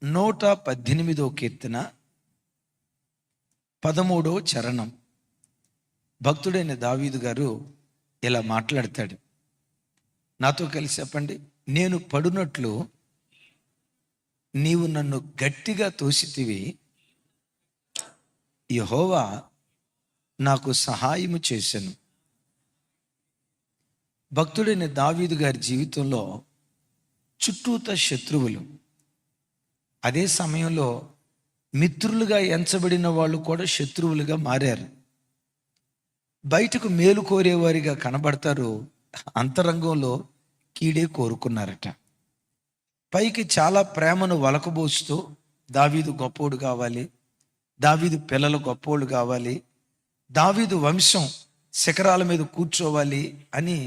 118 కీర్తన 13 చరణం. భక్తుడైన దావీదు గారు ఇలా మాట్లాడతాడు. నాతో కలిసి చెప్పండి. నేను పడునట్లు నీవు నన్ను గట్టిగా తోసితివి, యెహోవా నాకు సహాయము చేసెను. భక్తుడైన దావీదు గారి జీవితంలో చుట్టూత శత్రువులు, అదే సమయంలో మిత్రులుగా ఎంచబడిన వాళ్ళు కూడా శత్రువులుగా మారారు. బయటకు మేలు కోరేవారిగా కనబడతారు, అంతరంగంలో కీడే కోరుకున్నారట. పైకి చాలా ప్రేమను వలకబోస్తూ దావీదు గొప్పోడు కావాలి, దావీదు పిల్లలు గొప్పోళ్ళు కావాలి, దావీదు వంశం శిఖరాల మీద కూర్చోవాలి అని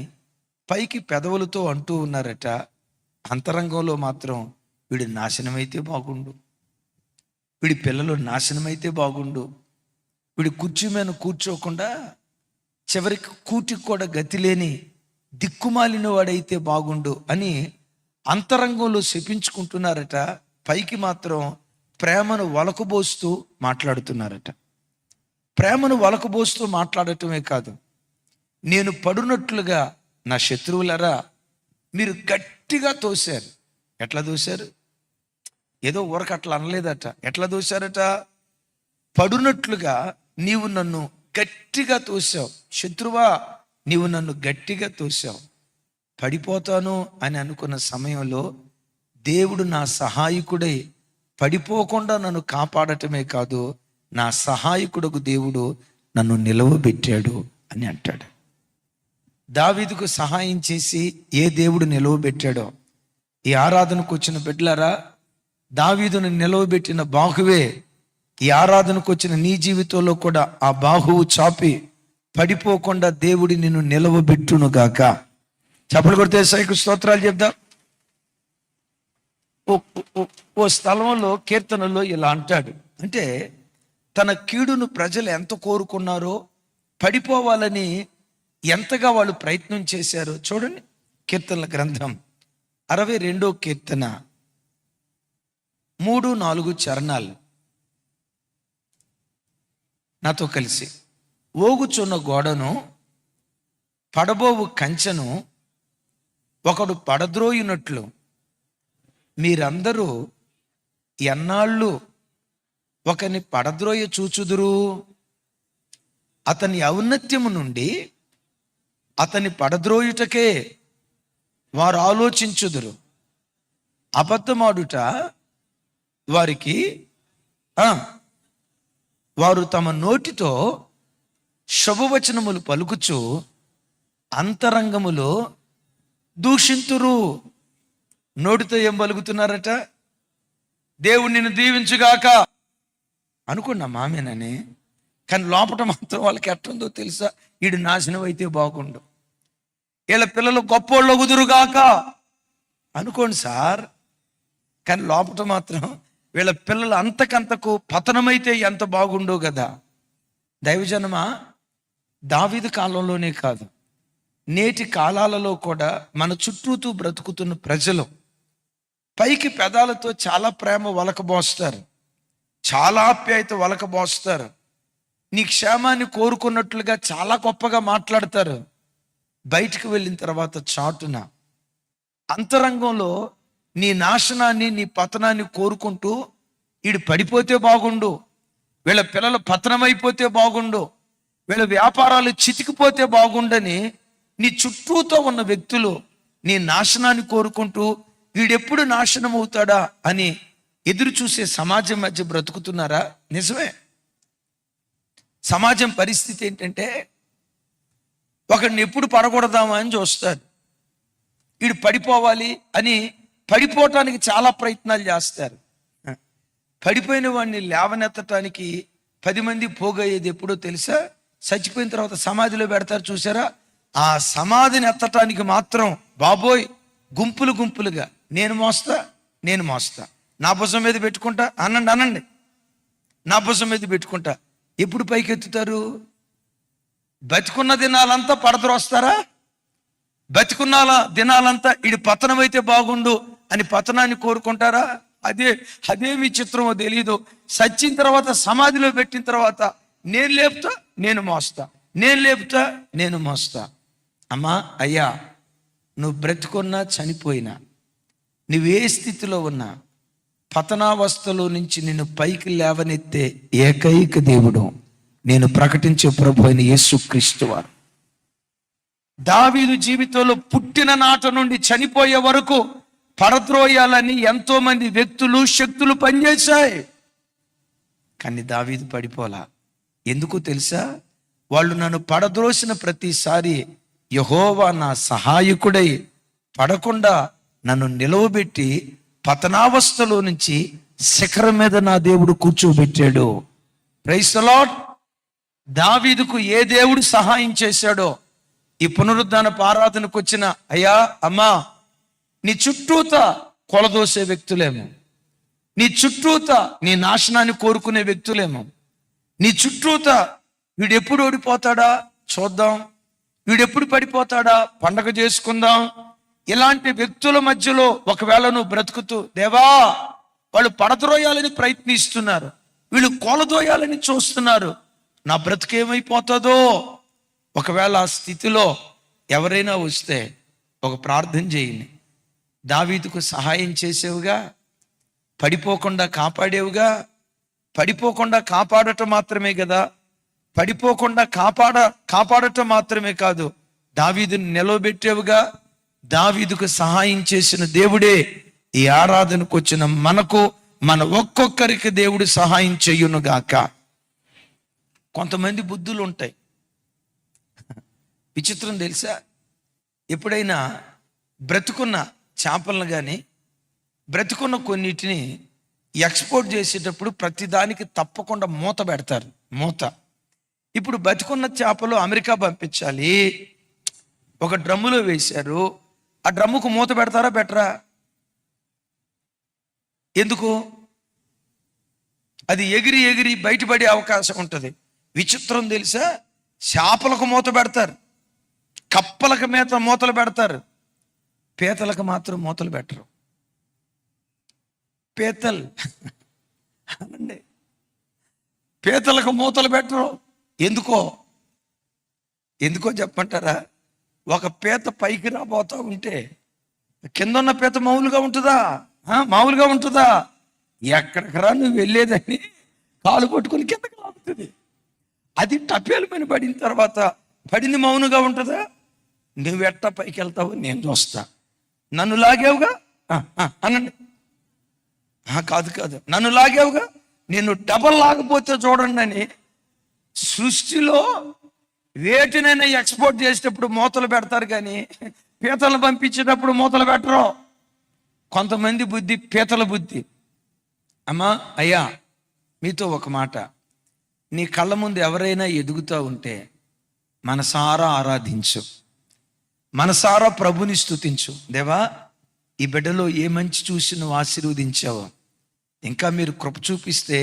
పైకి పెదవులతో అంటూ ఉన్నారట. అంతరంగంలో మాత్రం వీడి నాశనమైతే బాగుండు, వీడి పిల్లలు నాశనమైతే బాగుండు, వీడి కుర్చీ మీద కూర్చోకుండా చివరికి కూటికి కూడా గతి లేని దిక్కుమాలిన వాడైతే బాగుండు అని అంతరంగంలో శపించుకుంటున్నారట. పైకి మాత్రం ప్రేమను వలకబోస్తూ మాట్లాడుతున్నారట. ప్రేమను వలకబోస్తూ మాట్లాడటమే కాదు, నేను పడునట్లుగా నా శత్రువులరా మీరు గట్టిగా తోశారు. ఎట్లా తోశారు? ఏదో ఊరక అట్లా అనలేదట. ఎట్లా తోశారట? పడునట్లుగా నీవు నన్ను గట్టిగా తోసావు. శత్రువా, నీవు నన్ను గట్టిగా తోసావు. పడిపోతాను అని అనుకున్న సమయంలో దేవుడు నా సహాయకుడై పడిపోకుండా నన్ను కాపాడటమే కాదు, నా సహాయకుడుకు దేవుడు నన్ను నిలవబెట్టాడు అని అంటాడు. దావీదుకు సహాయం చేసి ఏ దేవుడు నిలవబెట్టాడో, ఈ ఆరాధనకు వచ్చిన బిడ్డలారా, దావీదును నిలవబెట్టిన బాహువే ఈ ఆరాధనకు వచ్చిన నీ జీవితంలో కూడా ఆ బాహువు చాపి పడిపోకుండా దేవుడి నిన్ను నిలవబెట్టును గాక. చప్పలు కొడితే సైకు స్తోత్రాలు చెప్దాం. ఓ స్థలంలో కీర్తనలో ఇలా అంటాడు. అంటే తన కీడును ప్రజలు ఎంత కోరుకున్నారో, పడిపోవాలని ఎంతగా వాళ్ళు ప్రయత్నం చేశారో చూడండి. కీర్తనల గ్రంథం 62 కీర్తన 3-4 చరణాలు నాతో కలిసి. ఓగుచున్న గోడను, పడబోవు కంచెను ఒకడు పడద్రోయినట్లు మీరందరూ ఎన్నాళ్ళు ఒకని పడద్రోయ చూచుదురు? అతని ఔన్నత్యము నుండి అతని పడద్రోయుటకే వారు ఆలోచించుదురు. అబద్ధమాడుట వారికి వారు తమ నోటితో శుభవచనములు పలుకుచు అంతరంగములో దూషింతురు. నోటితో ఏం పలుకుతున్నారట? దేవుడు నిన్ను దీవించుగాక అనుకున్నా మామేనని, కానీ లోపల మాత్రం వాళ్ళకి ఎట్టుందో తెలుసా? వీడు నాశనం అయితే బాగుండు, వీళ్ళ పిల్లలు గొప్పోళ్ళు కుదురుగాక అనుకోండి సార్. కానీ లోపల మాత్రం వీళ్ళ పిల్లలు అంతకంతకు పతనమైతే ఎంత బాగుండో కదా. దైవజనమా, దావీదు కాలంలోనే కాదు, నేటి కాలాలలో కూడా మన చుట్టూతూ బ్రతుకుతున్న ప్రజలు పైకి పెదాలతో చాలా ప్రేమ వలకబోస్తారు, చాలా ఆప్యాయత వలకబోస్తారు, నీ క్షేమాన్ని కోరుకున్నట్లుగా చాలా గొప్పగా మాట్లాడతారు. బయటికి వెళ్ళిన తర్వాత చాటున అంతరంగంలో నీ నాశనాన్ని, నీ పతనాన్ని కోరుకుంటూ వీడు పడిపోతే బాగుండు, వీళ్ళ పిల్లలు పతనమైపోతే బాగుండు, వీళ్ళ వ్యాపారాలు చితికిపోతే బాగుండని నీ చుట్టూతో ఉన్న వ్యక్తులు నీ నాశనాన్ని కోరుకుంటూ వీడెప్పుడు నాశనం అవుతాడా అని ఎదురు చూసే సమాజం మధ్య బ్రతుకుతున్నారా? నిజమే. సమాజం పరిస్థితి ఏంటంటే, ఒకడిని ఎప్పుడు పడగొడదామా అని చూస్తారు. వీడు పడిపోవాలి అని పడిపోవటానికి చాలా ప్రయత్నాలు చేస్తారు. పడిపోయిన వాడిని లేవనెత్తటానికి 10 మంది పోగయ్యేది ఎప్పుడో తెలుసా? చచ్చిపోయిన తర్వాత సమాధిలో పెడతారు చూసారా? ఆ సమాధిని ఎత్తటానికి మాత్రం బాబోయ్ గుంపులు గుంపులుగా నేను మోస్తా, నా భుజం మీద పెట్టుకుంటా, అనండి, నా భుజం మీద పెట్టుకుంటా. ఎప్పుడు పైకి ఎత్తుతారు? బతికున్న దినాలంతా పడద్రోస్తారా? బతికున్న దినాలంతా ఇడి పతనం అయితే బాగుండు అని పతనాన్ని కోరుకుంటారా? అదే అదే విచిత్రమో తెలీదు. చచ్చిన తర్వాత సమాధిలో పెట్టిన తర్వాత నేను లేపుతా, నేను మోస్తా, నేను లేపుతా, నేను మోస్తా. అమ్మా, అయ్యా, నువ్వు బ్రతుకున్నా చనిపోయినా, నువ్వే స్థితిలో ఉన్నా, పతనావస్థలో నుంచి నిన్ను పైకి లేవనెత్తే ఏకైక దేవుడు నేను ప్రకటించే ప్రభు అయిన యేసుక్రీస్తు వారు. దావీదు జీవితంలో పుట్టిన నాట నుండి చనిపోయే వరకు పడద్రోయాలని ఎంతో మంది వ్యక్తులు, శక్తులు పనిచేశాయి. కానీ దావీదు పడిపోలా. ఎందుకు తెలుసా? వాళ్ళు నన్ను పడద్రోసిన ప్రతిసారి యెహోవా నా సహాయకుడై పడకుండా నన్ను నిలవబెట్టి పతనావస్థలో నుంచి శిఖరం మీద నా దేవుడు కూర్చోబెట్టాడు. Praise the Lord. దావీదుకు ఏ దేవుడు సహాయం చేశాడో ఈ పునరుద్ధానపు ఆరాధనకు వచ్చిన అయ్యా, అమ్మా, నీ చుట్టూత కొలదోసే వ్యక్తులేమో, నీ చుట్టూత నీ నాశనాన్ని కోరుకునే వ్యక్తులేమో, నీ చుట్టూత వీడెప్పుడు ఓడిపోతాడా చూద్దాం, వీడెప్పుడు పడిపోతాడా పండగ చేసుకుందాం, ఇలాంటి వ్యక్తుల మధ్యలో ఒకవేళ నువ్వు బ్రతుకుతూ, దేవా, వాళ్ళు పడద్రోయాలని ప్రయత్నిస్తున్నారు, వీళ్ళు కొలదోయాలని చూస్తున్నారు, నా బ్రతుకేమైపోతుందో. ఒకవేళ ఆ స్థితిలో ఎవరైనా వస్తే ఒక ప్రార్థన చేయండి. దావీదుకు సహాయం చేసేవుగా, పడిపోకుండా కాపాడేవుగా. పడిపోకుండా కాపాడటం మాత్రమే కదా, పడిపోకుండా కాపాడటం మాత్రమే కాదు, దావీదుని నిలవబెట్టేవుగా. దావీదుకు సహాయం చేసిన దేవుడే ఈ ఆరాధనకు వచ్చిన మనకు, మన ఒక్కొక్కరికి దేవుడు సహాయం చెయ్యునుగాక. కొంతమంది బుద్ధులు ఉంటాయి. విచిత్రం తెలుసా? ఎప్పుడైనా బ్రతుకున్న చేపలను కానీ బ్రతుకున్న కొన్నిటిని ఎక్స్పోర్ట్ చేసేటప్పుడు ప్రతిదానికి తప్పకుండా మూత పెడతారు. మూత. ఇప్పుడు బతుకున్న చేపలు అమెరికా పంపించాలి, ఒక డ్రమ్ములో వేశారు. ఆ డ్రమ్ముకు మూత పెడతారా బెటరా? ఎందుకు? అది ఎగిరి ఎగిరి బయటపడే అవకాశం ఉంటుంది. విచిత్రం తెలుసా? చేపలకు మూత పెడతారు, కప్పలకు మూతలు పెడతారు, పీతలకు మాత్రం మూతలు పెట్టరు. పీతలు అనండి, పీతలకు మూతలు పెట్టరు. ఎందుకో చెప్పంటారా? ఒక పీత పైకి రాబోతా ఉంటే కింద ఉన్న పీత మామూలుగా ఉంటుందా? మామూలుగా ఉంటుందా? ఎక్కడికి రా నువ్వు వెళ్ళేదని కాలు పట్టుకుని కిందకి లాగుతుంది. అది టపేలు పైన పడిన తర్వాత పడింది మౌనుగా ఉంటుందా? నువ్వెట్టా పైకి వెళ్తావు నేను చూస్తా. నన్ను లాగేవుగా అనండి. కాదు, నన్ను లాగేవుగా, నేను డబల్ లాగపోతే చూడండి అని సృష్టిలో వేటినైనా ఎక్స్పోర్ట్ చేసేటప్పుడు మూతలు పెడతారు, కానీ పీతలు పంపించేటప్పుడు మూతలు పెట్టరు. కొంతమంది బుద్ధి పీతల బుద్ధి. అమ్మా, అయ్యా, మీతో ఒక మాట. నీ కళ్ళ ముందు ఎవరైనా ఎదుగుతూ ఉంటే మనసారా ఆరాధించు, మనసారా ప్రభుని స్తుతించు. దేవా, ఈ బిడ్డలో ఏ మంచి చూసి నువ్వు ఆశీర్వదించావో, ఇంకా మీరు కృప చూపిస్తే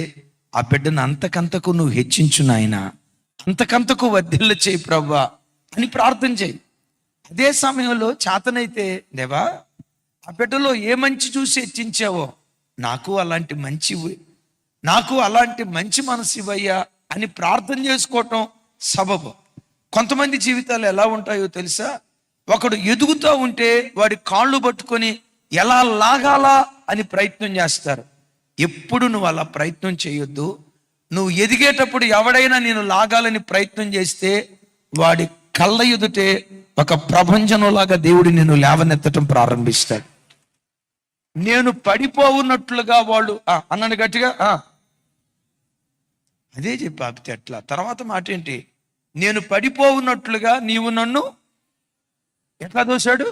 ఆ బిడ్డను అంతకంతకు నువ్వు హెచ్చించు నాయనా, అంతకంతకు వర్ధిల్ల చేయి ప్రభువా అని ప్రార్థన చేయి. అదే సమయంలో చేతనైతే, దేవా, ఆ బిడ్డలో ఏ మంచి చూసి హెచ్చించావో నాకు అలాంటి మంచి మనసు ఇవ్వయ్యా అని ప్రార్థన చేసుకోవటం సబబు. కొంతమంది జీవితాలు ఎలా ఉంటాయో తెలుసా? ఒకడు ఎదుగుతూ ఉంటే వాడి కాళ్ళు పట్టుకొని ఎలా లాగాలా అని ప్రయత్నం చేస్తారు. ఎప్పుడు నువ్వు అలా ప్రయత్నం చేయొద్దు. నువ్వు ఎదిగేటప్పుడు ఎవడైనా నేను లాగాలని ప్రయత్నం చేస్తే వాడి కళ్ళ ఎదుటే ఒక ప్రపంచంలాగా దేవుడు నిన్ను లేవనెత్తటం ప్రారంభిస్తాడు. నేను పడిపోవున్నట్లుగా వాళ్ళు అన్నాను గట్టిగా. అదే చెప్పి ఆపితే ఎట్లా? తర్వాత మాట ఏంటి? నేను పడిపోవున్నట్లుగా నీవు నన్ను ఎట్లా దోశాడు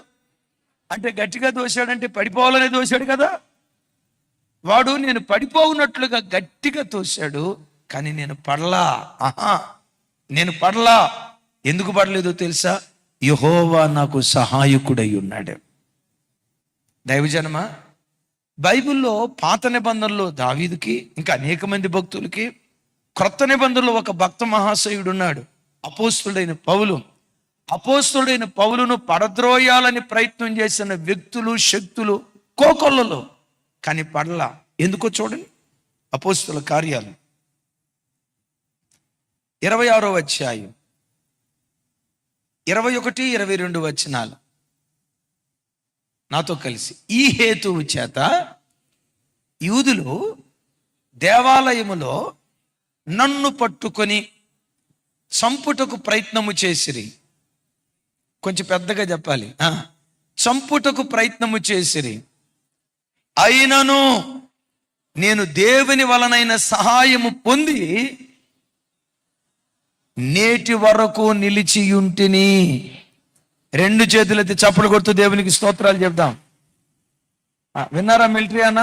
అంటే, గట్టిగా దోశాడంటే పడిపోవాలనే దోశాడు కదా. వాడు నేను పడిపోవున్నట్లుగా గట్టిగా తోశాడు, కానీ నేను పడలా. నేను పడలా. ఎందుకు పడలేదో తెలుసా? యెహోవా నాకు సహాయకుడై ఉన్నాడు. దైవజనమా, బైబిల్లో పాత నిబంధనలో దావీదుకి, ఇంకా అనేక మంది భక్తులకి, క్రొత్త నిబంధనలో ఒక భక్త మహాశయుడు ఉన్నాడు, అపోస్తుడైన పౌలు. అపోస్తుడైన పౌలును పడద్రోయాలని ప్రయత్నం చేసిన వ్యక్తులు, శక్తులు కోకొల్లలో, కానీ పడలా. ఎందుకో చూడండి. అపోస్తుల కార్యాలు 26వ అధ్యాయం 21, 22 వచనాలు నాతో కలిసి. ఈ హేతువు చేత యూదులు దేవాలయములో నన్ను పట్టుకొని చంపుటకు ప్రయత్నము చేసిరి. కొంచెం పెద్దగా చెప్పాలి. చంపుటకు ప్రయత్నము చేసిరి. అయినను నేను దేవుని వలనైన సహాయము పొంది నేటి వరకు నిలిచియుంటిని. 2 చేతులెత్తి చప్పలు కొడుతూ దేవునికి స్తోత్రాలు చెప్దాం. విన్నారా మిలిటరీ అన్న?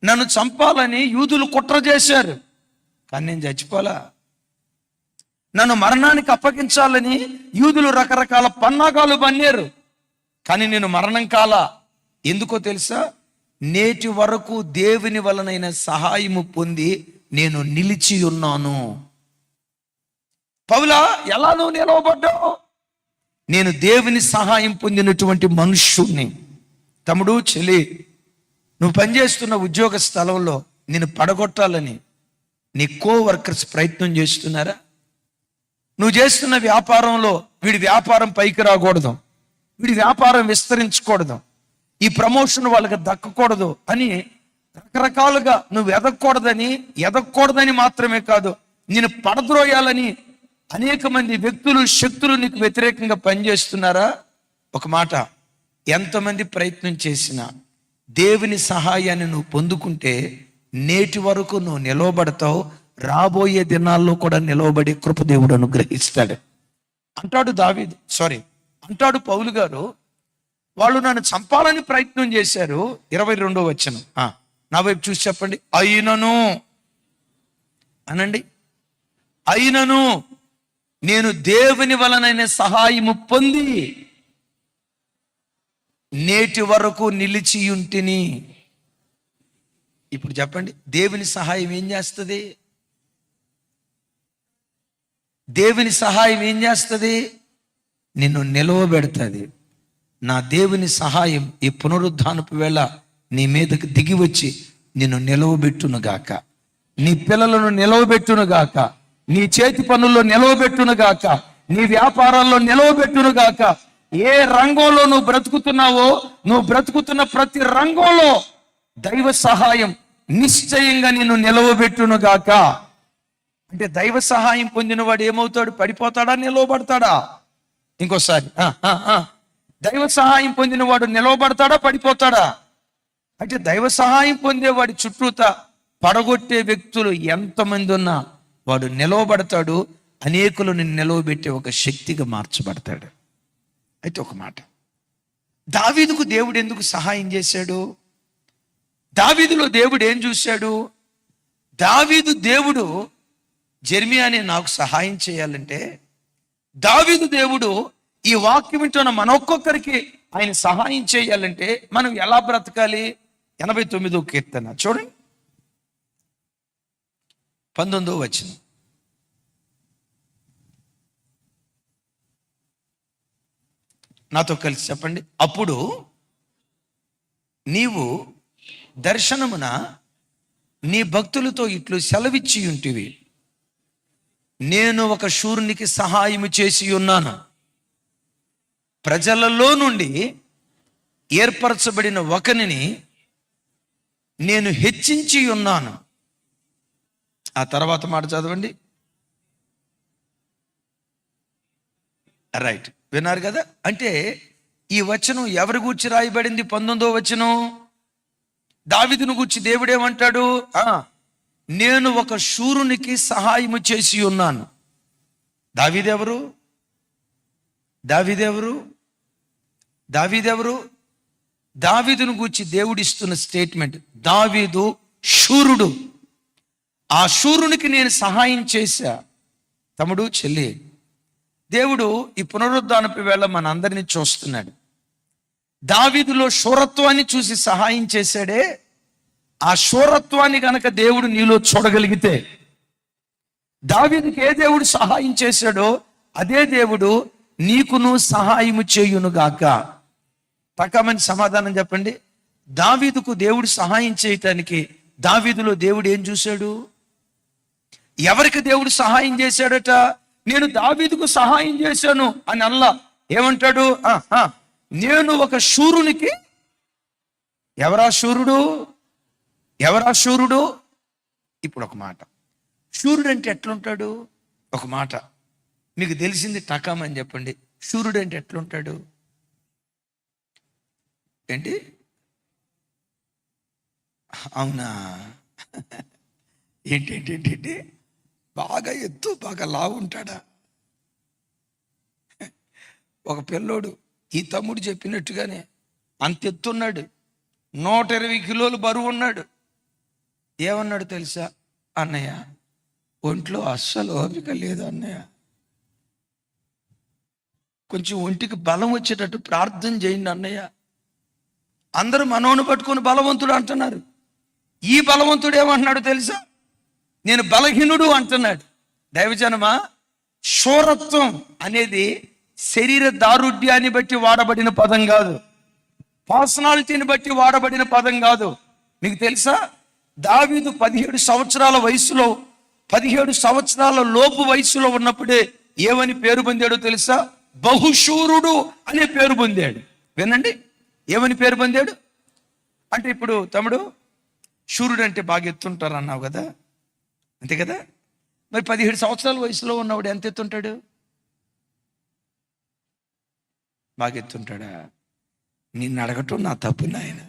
నన్ను చంపాలని యూదులు కుట్ర చేశారు, కానీ నేను చచ్చిపోలా. నన్ను మరణానికి అప్పగించాలని యూదులు రకరకాల పన్నాగాలు పన్నారు, కానీ నేను మరణం కాలా. ఎందుకో తెలుసా? నేటి వరకు దేవుని వలనైన సహాయము పొంది నేను నిలిచి ఉన్నాను. పౌలా, ఎలా నువ్వు నిలవబడ్డావు? నేను దేవుని సహాయం పొందినటువంటి మనుష్యుణ్ణి. తమ్ముడు, చెల్లి, నువ్వు పనిచేస్తున్న ఉద్యోగ స్థలంలో నేను పడగొట్టాలని నీ కోవర్కర్స్ ప్రయత్నం చేస్తున్నారా? నువ్వు చేస్తున్న వ్యాపారంలో వీడి వ్యాపారం పైకి రాకూడదు, వీడి వ్యాపారం విస్తరించకూడదు, ఈ ప్రమోషన్ వాళ్ళకి దక్కకూడదు అని రకరకాలుగా నువ్వు ఎదగకూడదని మాత్రమే కాదు, నేను పడద్రోయాలని అనేక మంది వ్యక్తులు, శక్తులు నీకు వ్యతిరేకంగా పనిచేస్తున్నారా? ఒక మాట, ఎంతమంది ప్రయత్నం చేసినా దేవుని సహాయాన్ని నువ్వు పొందుకుంటే నేటి వరకు నువ్వు నిలవబడతావు. రాబోయే దినాల్లో కూడా నిలవబడి కృప దేవుడు అనుగ్రహిస్తాడు అంటాడు పౌలు గారు. వాళ్ళు నన్ను చంపాలని ప్రయత్నం చేశారు. 22వ వచనం నా వైపు చూసి చెప్పండి. అయినను అనండి. అయినను నేను దేవుని వలనైన సహాయము పొంది నేటి వరకు నిలిచియుంటిని. ఇప్పుడు చెప్పండి, దేవుని సహాయం ఏం చేస్తుంది? దేవుని సహాయం ఏం చేస్తుంది? నిన్ను నిలవబెడుతుంది. నా దేవుని సహాయం ఈ పునరుద్ధానపు వేళ నీ మీదకి దిగి వచ్చి నిన్ను నిలవబెట్టునుగాక, నీ పిల్లలను నిలవబెట్టునుగాక, నీ చేతి పనుల్లో నిలవబెట్టునుగాక, నీ వ్యాపారాల్లో నిలవబెట్టునుగాక. ఏ రంగంలో నువ్వు బ్రతుకుతున్నావో, నువ్వు బ్రతుకుతున్న ప్రతి రంగంలో దైవ సహాయం నిశ్చయంగా నిన్ను నిలవబెట్టునుగాక. అంటే దైవ సహాయం పొందిన వాడు ఏమవుతాడు? పడిపోతాడా? నిలవబడతాడా? ఇంకోసారి, దైవ సహాయం పొందిన వాడు నిలవబడతాడా? పడిపోతాడా? అంటే దైవ సహాయం పొందేవాడి చుట్టూతా పడగొట్టే వ్యక్తులు ఎంతమంది ఉన్నా వాడు నిలవబడతాడు. అనేకులను నిలవబెట్టే ఒక శక్తిగా మార్చబడతాడు. అయితే ఒక మాట, దావీదుకు దేవుడు ఎందుకు సహాయం చేశాడు? దావీదులో దేవుడు ఏం చూశాడు? దేవుడు జెర్మియాని నాకు సహాయం చేయాలంటే, దావీదు దేవుడు ఈ వాక్యం వింటున్న మన ఒక్కొక్కరికి ఆయన సహాయం చేయాలంటే మనం ఎలా బ్రతకాలి? 89వ కీర్తన చూడండి, 19వ వచనం. నాతో కలిసి చెప్పండి. అప్పుడు నీవు దర్శనమున నీ భక్తులతో ఇట్లు సెలవిచ్చి ఉంటివి, నేను ఒక శూరునికి సహాయము చేసి ఉన్నాను, ప్రజలలో నుండి ఏర్పరచబడిన ఒకనిని నేను హెచ్చించి ఉన్నాను. ఆ తర్వాత మాట చదవండి. రైట్, విన్నారు కదా? అంటే ఈ వచనం ఎవరి గూర్చి రాయబడింది? 19వ వచనం. దావీదును గూర్చి దేవుడేమంటాడు? నేను ఒక శూరునికి సహాయము చేసి ఉన్నాను. దావీదెవరు? దావీదును గూర్చి దేవుడిస్తున్న స్టేట్మెంట్, దావీదు శూరుడు. ఆ శూరునికి నేను సహాయం చేశా. తమ్ముడు, చెల్లి, దేవుడు ఈ పునరుద్ధానపు వేళ మన అందరినీ చూస్తున్నాడు. దావీదులో శూరత్వాన్ని చూసి సహాయం చేశాడే, ఆ శూరత్వాన్ని గనక దేవుడు నీలో చూడగలిగితే, దావీదుకి ఏ దేవుడు సహాయం చేశాడో అదే దేవుడు నీకును సహాయము చేయునుగాక. పక్కమని సమాధానం చెప్పండి. దావీదుకు దేవుడు సహాయం చేయటానికి దావీదులో దేవుడు ఏం చూశాడు? ఎవరికి దేవుడు సహాయం చేశాడట? నేను దావీదుకు సహాయం చేశాను అని అల్లా ఏమంటాడు? నేను ఒక శూరునికి. ఎవరా శూరుడు? ఎవరా శూరుడు? ఇప్పుడు ఒక మాట, శూరుడు అంటే ఎట్లుంటాడు? ఒక మాట మీకు తెలిసింది టకామని చెప్పండి. శూరుడు అంటే ఎట్లుంటాడు? ఏంటి? అవునా? ఏంటి బాగా ఎత్తు, బాగా లావు ఉంటాడా? ఒక పిల్లోడు ఈ తమ్ముడు చెప్పినట్టుగానే అంత ఎత్తున్నాడు, 120 కిలోలు బరువు ఉన్నాడు. ఏమన్నాడు తెలుసా? అన్నయ్య ఒంట్లో అస్సలు ఓపిక లేదు అన్నయ్య, కొంచెం ఒంటికి బలం వచ్చేటట్టు ప్రార్థన చేయండి అన్నయ్య. అందరూ మనోను పట్టుకొని బలవంతుడు అంటున్నారు. ఈ బలవంతుడు ఏమంటున్నాడు తెలుసా? నేను బలహీనుడు అంటున్నాడు. దైవజనమా, శూరత్వం అనేది శరీర దారుఢ్యాన్ని బట్టి వాడబడిన పదం కాదు, పర్సనాలిటీని బట్టి వాడబడిన పదం కాదు. మీకు తెలుసా, దావీదు 17 సంవత్సరాల వయసులో, 17 సంవత్సరాల లోపు వయసులో ఉన్నప్పుడే ఏమని పేరు పొందాడో తెలుసా? బహుశూరుడు అనే పేరు పొందాడు. వినండి, ఏమని పేరు పొందాడు అంటే, ఇప్పుడు తమ్ముడు శూరుడు అంటే బాగా ఎత్తుంటారు అన్నావు కదా, అంతే కదా? మరి 17 సంవత్సరాల వయసులో ఉన్నవాడు ఎంత ఎత్తుంటాడు? బాగా ఎత్తుంటాడా? నిన్ను అడగటం నా తప్పు నాయన.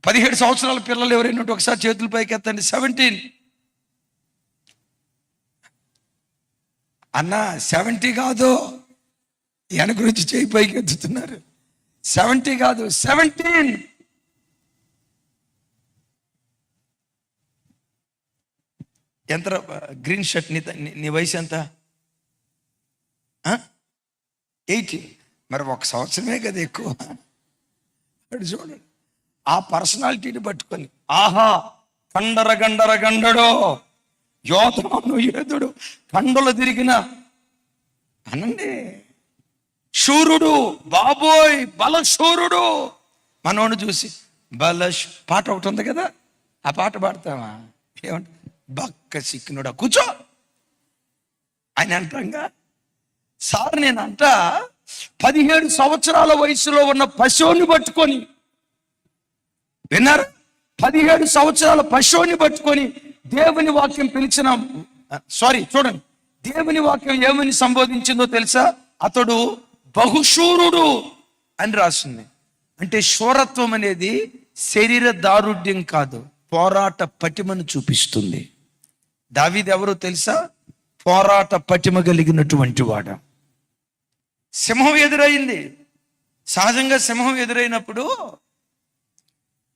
17 సంవత్సరాల పిల్లలు ఎవరైనా ఒకసారి చేతుల పైకి ఎత్తండి. 17 అన్నా, 70 కాదు, వెనక గురించి చేయి పైకి ఎత్తుతున్నారు. 70 కాదు, 17. ఎంత గ్రీన్ షర్ట్? నీ వయసు ఎంత? 80. మరి 1 సంవత్సరమే కదా ఎక్కువ. చూడండి, ఆ పర్సనాలిటీని పట్టుకొని, ఆహా గండడో యోధను యోధుడు కండలు తిరిగిన అనండి శూరుడు, బాబోయ్ బలశూరుడు. మనోడు చూసి పాట ఒకటి ఉంది కదా, ఆ పాట పాడతామా? ఏమంట? బక్క సిక్కినుడా కూర్చో అని అంటాంగా. సార్ నేనంట 17 సంవత్సరాల వయసులో ఉన్న పశువుని పట్టుకొని, విన్నారు? 17 సంవత్సరాల పశువుని పట్టుకొని దేవుని వాక్యం పిలిచిన, చూడండి, దేవుని వాక్యం ఏమని సంబోధించిందో తెలుసా? అతడు బహుశూరుడు అని రాసింది. అంటే శూరత్వం అనేది శరీర దారుఢ్యం కాదు, పోరాట పటిమను చూపిస్తుంది. దావీదు ఎవరో తెలుసా? పోరాట పటిమ కలిగినటువంటి వాడు. సింహం ఎదురైంది. సహజంగా సింహం ఎదురైనప్పుడు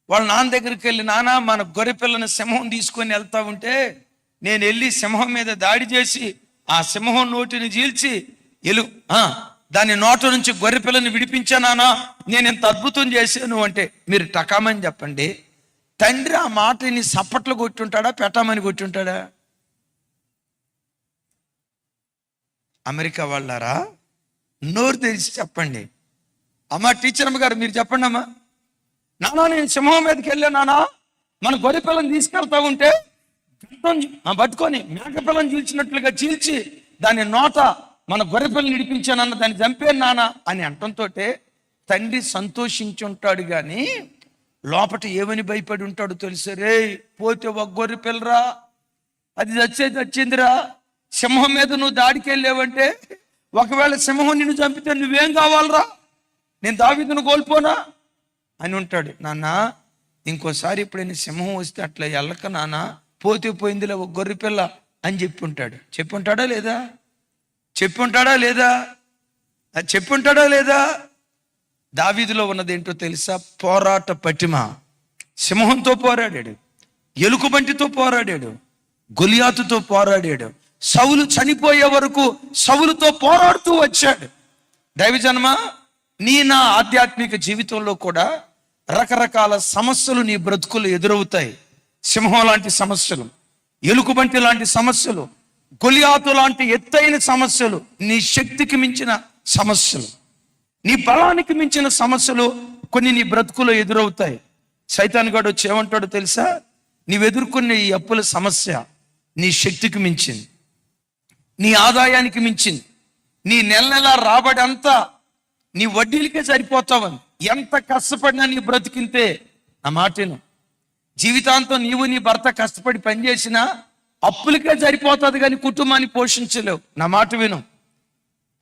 వాళ్ళ నాన్న దగ్గరికి వెళ్ళి, నాన్న మన గొర్రె పిల్లని సింహం తీసుకొని వెళ్తా ఉంటే నేను వెళ్ళి సింహం మీద దాడి చేసి ఆ సింహం నోటిని చీల్చి దాని నోట నుంచి గొర్రె పిల్లని విడిపించానా, నేను ఎంత అద్భుతం చేశాను అంటే మీరు టకామని చెప్పండి. తండ్రి ఆ మాటని సప్పట్లు కొట్టుంటాడా, పెట్టామని కొట్టుంటాడా? అమెరికా వాళ్ళారా, నోరు తెరిచి చెప్పండి. అమ్మ టీచర్ అమ్మ గారు మీరు చెప్పండి అమ్మా. నానా నేను సింహం మీదకి వెళ్ళానా, మన గొర్రె పిల్లని తీసుకెళ్తా ఉంటే పట్టుకొని మేక పిల్లని చీల్చినట్లుగా చీల్చి దాని నోట మన గొర్రె పిల్లని నిడిపించానన్న, దాన్ని చంపాను నానా అని అంటంతో తండ్రి సంతోషించుంటాడు. కానీ లోపట ఏమని భయపడి ఉంటాడు తెలుసా? రే పోతే ఒక గొర్రె పిల్లరా, అది చచ్చిందిరా. సింహం మీద నువ్వు దాడికి వెళ్ళావంటే, ఒకవేళ సింహం నిన్ను చంపితే నువ్వేం కావాలరా? నేను దావీదును కోల్పోనా అని ఉంటాడు. నాన్న ఇంకోసారి ఎప్పుడైనా సింహం వస్తే అట్లా వెళ్ళక నాన్న, పోతే పోయిందిలే ఒక గొర్రె పిల్ల అని చెప్పుంటాడు. చెప్పుంటాడా లేదా? చెప్పుంటాడా లేదా? చెప్పుంటాడా లేదా? దావీదులో ఉన్నది ఏంటో తెలుసా? పోరాట పటిమ. సింహంతో పోరాడాడు, ఎలుకబంటితో పోరాడాడు, గొలియాతుతో పోరాడాడు. సౌలు చనిపోయే వరకు సౌలుతో పోరాడుతూ వచ్చాడు. దైవజన్మ, నీ నా ఆధ్యాత్మిక జీవితంలో కూడా రకరకాల సమస్యలు నీ బ్రతుకులు ఎదురవుతాయి. సింహం లాంటి సమస్యలు, ఎలుకబంటి లాంటి సమస్యలు, గొలియాతు లాంటి ఎత్తైన సమస్యలు, నీ శక్తికి మించిన సమస్యలు. నీ బలానికి మించిన సమస్యలు కొన్ని నీ బ్రతుకులో ఎదురవుతాయి. సైతాన్ గాడు వచ్చి ఏమంటాడో తెలుసా? నీవు ఎదుర్కొనే ఈ అప్పుల సమస్య నీ శక్తికి మించింది, నీ ఆదాయానికి మించింది, నీ నెల నెల రాబడి అంతా నీ వడ్డీలకే సరిపోతావని. ఎంత కష్టపడినా నీ బ్రతికింతే. నా మాటను జీవితాంతం నీవు నీ భర్త కష్టపడి పనిచేసినా అప్పులకే సరిపోతుంది కానీ కుటుంబాన్ని పోషించలేవు. నా మాట విను.